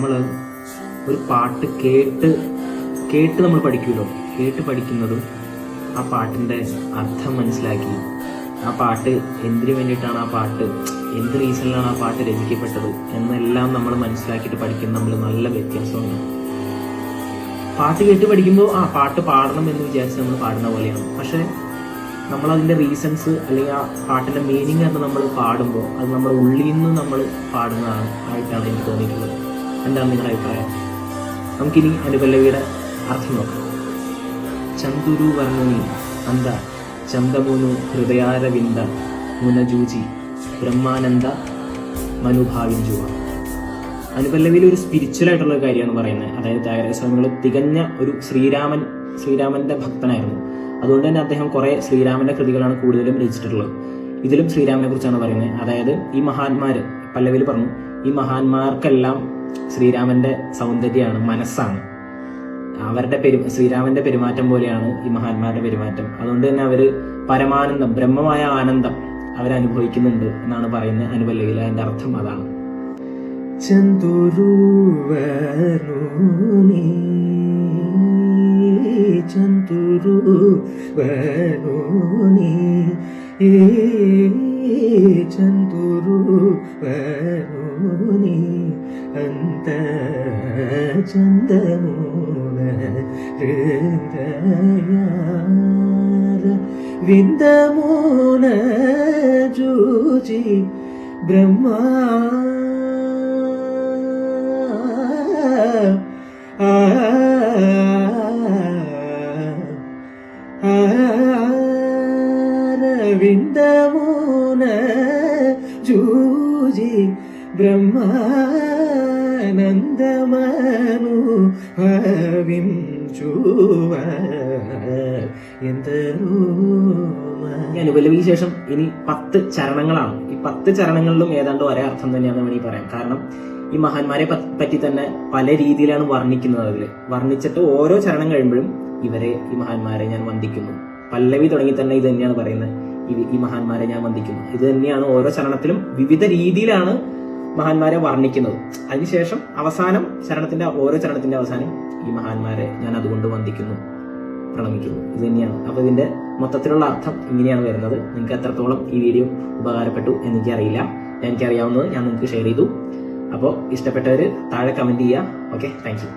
നമ്മൾ ഒരു പാട്ട് കേട്ട് നമ്മൾ പഠിക്കുമല്ലോ, കേട്ട് പഠിക്കുന്നതും ആ പാട്ടിൻ്റെ അർത്ഥം മനസ്സിലാക്കി ആ പാട്ട് എന്തിനു വേണ്ടിയിട്ടാണ് ആ പാട്ട്, എന്ത് റീസണിലാണ് ആ പാട്ട് രചിക്കപ്പെട്ടത് എന്നെല്ലാം നമ്മൾ മനസ്സിലാക്കിയിട്ട് പഠിക്കുന്ന നമ്മൾ നല്ല വ്യത്യാസമുണ്ട്. പാട്ട് കേട്ട് പഠിക്കുമ്പോൾ ആ പാട്ട് പാടണം എന്ന് വിചാരിച്ച് നമ്മൾ പാടുന്ന പോലെയാണ്. പക്ഷേ നമ്മളതിൻ്റെ റീസൺസ് അല്ലെങ്കിൽ ആ പാട്ടിൻ്റെ മീനിങ് എന്ന് നമ്മൾ പാടുമ്പോൾ അത് നമ്മുടെ ഉള്ളിൽ നിന്ന് നമ്മൾ ആയിട്ടാണ് എനിക്ക് തോന്നിയിട്ടുള്ളത്. എന്താണ് നിങ്ങളുടെ അഭിപ്രായം? നമുക്കിനി അനുപല്ലവിയുടെ അർത്ഥം നോക്കാം. ചന്തുരു വർണ്ണുനി അന്ത ചന്ദമുനു ഹൃദയാരവിന്ദ മുനജൂജി ബ്രഹ്മാനന്ദ മനുഭാവിഞ്ചുവ. അനുപല്ലവിയിൽ ഒരു സ്പിരിച്വൽ ആയിട്ടുള്ള ഒരു കാര്യമാണ് പറയുന്നത്. അതായത് ത്യാഗരാജസ്വാമികൾ തികഞ്ഞ ഒരു ശ്രീരാമന്റെ ഭക്തനായിരുന്നു. അതുകൊണ്ട് തന്നെ അദ്ദേഹം കുറെ ശ്രീരാമന്റെ കൃതികളാണ് കൂടുതലും രചിച്ചിട്ടുള്ളത്. ഇതിലും ശ്രീരാമനെ കുറിച്ചാണ് പറയുന്നത്. അതായത് ഈ മഹാന്മാര്, പല്ലവിയിൽ പറഞ്ഞു, ഈ മഹാന്മാർക്കെല്ലാം ശ്രീരാമന്റെ സൗന്ദര്യമാണ്, മനസ്സാണ്. അവരുടെ ശ്രീരാമന്റെ പെരുമാറ്റം പോലെയാണ് ഈ മഹാന്മാരുടെ പെരുമാറ്റം. അതുകൊണ്ട് തന്നെ അവര് പരമാനന്ദം, ബ്രഹ്മമായ ആനന്ദം അവരനുഭവിക്കുന്നുണ്ട് എന്നാണ് പറയുന്നത് അനുപല്ലവിയിൽ. അതിന്റെ അർത്ഥം അതാണ്. ചന്തുരു വനൂനി ചന്തുരു വനൂനി അന്ത ചന്ദമൂല ഹൃദയാര വിന്ദമൂല ജൂജി ബ്രഹ്മാ വിന്ദമൂന ജൂജി ബ്രഹ്മാനന്ദമനു ഭവിഞ്ചുവ. അനുപല്ലവിക്ക് ശേഷം ഇനി 10 ചരണങ്ങളാണ്. ഈ 10 ചരണങ്ങളിലും ഏതാണ്ട് ഒരേ അർത്ഥം തന്നെയാണെന്ന് വേണമെങ്കിൽ പറയാം. കാരണം ഈ മഹാന്മാരെ പറ്റി തന്നെ പല രീതിയിലാണ് വർണ്ണിക്കുന്നത്. അതിൽ വർണ്ണിച്ചിട്ട് ഓരോ ചരണം കഴിയുമ്പോഴും ഈ മഹാന്മാരെ ഞാൻ വന്ദിക്കുന്നു. പല്ലവി തുടങ്ങി തന്നെ ഇത് തന്നെയാണ് പറയുന്നത്, ഈ മഹാന്മാരെ ഞാൻ വന്ദിക്കുന്നു. ഇത് തന്നെയാണ് ഓരോ ചരണത്തിലും വിവിധ രീതിയിലാണ് മഹാന്മാരെ വർണ്ണിക്കുന്നത്. അതിനുശേഷം അവസാനം ഓരോ ചരണത്തിന്റെ അവസാനം ഈ മഹാന്മാരെ ഞാൻ അതുകൊണ്ട് വന്ദിക്കുന്നു, പ്രണമിക്കുന്നു. ഇത് തന്നെയാണ്. അപ്പൊ ഇതിന്റെ മൊത്തത്തിലുള്ള അർത്ഥം ഇങ്ങനെയാണ് വരുന്നത്. നിങ്ങൾക്ക് എത്രത്തോളം ഈ വീഡിയോ ഉപകാരപ്പെട്ടു എന്നെനിക്കറിയില്ല. എനിക്കറിയാവുന്നത് ഞാൻ നിങ്ങൾക്ക് ഷെയർ ചെയ്തു. അപ്പോൾ ഇഷ്ടപ്പെട്ടവർ താഴെ കമന്റ് ചെയ്യുക. Okay, thank you.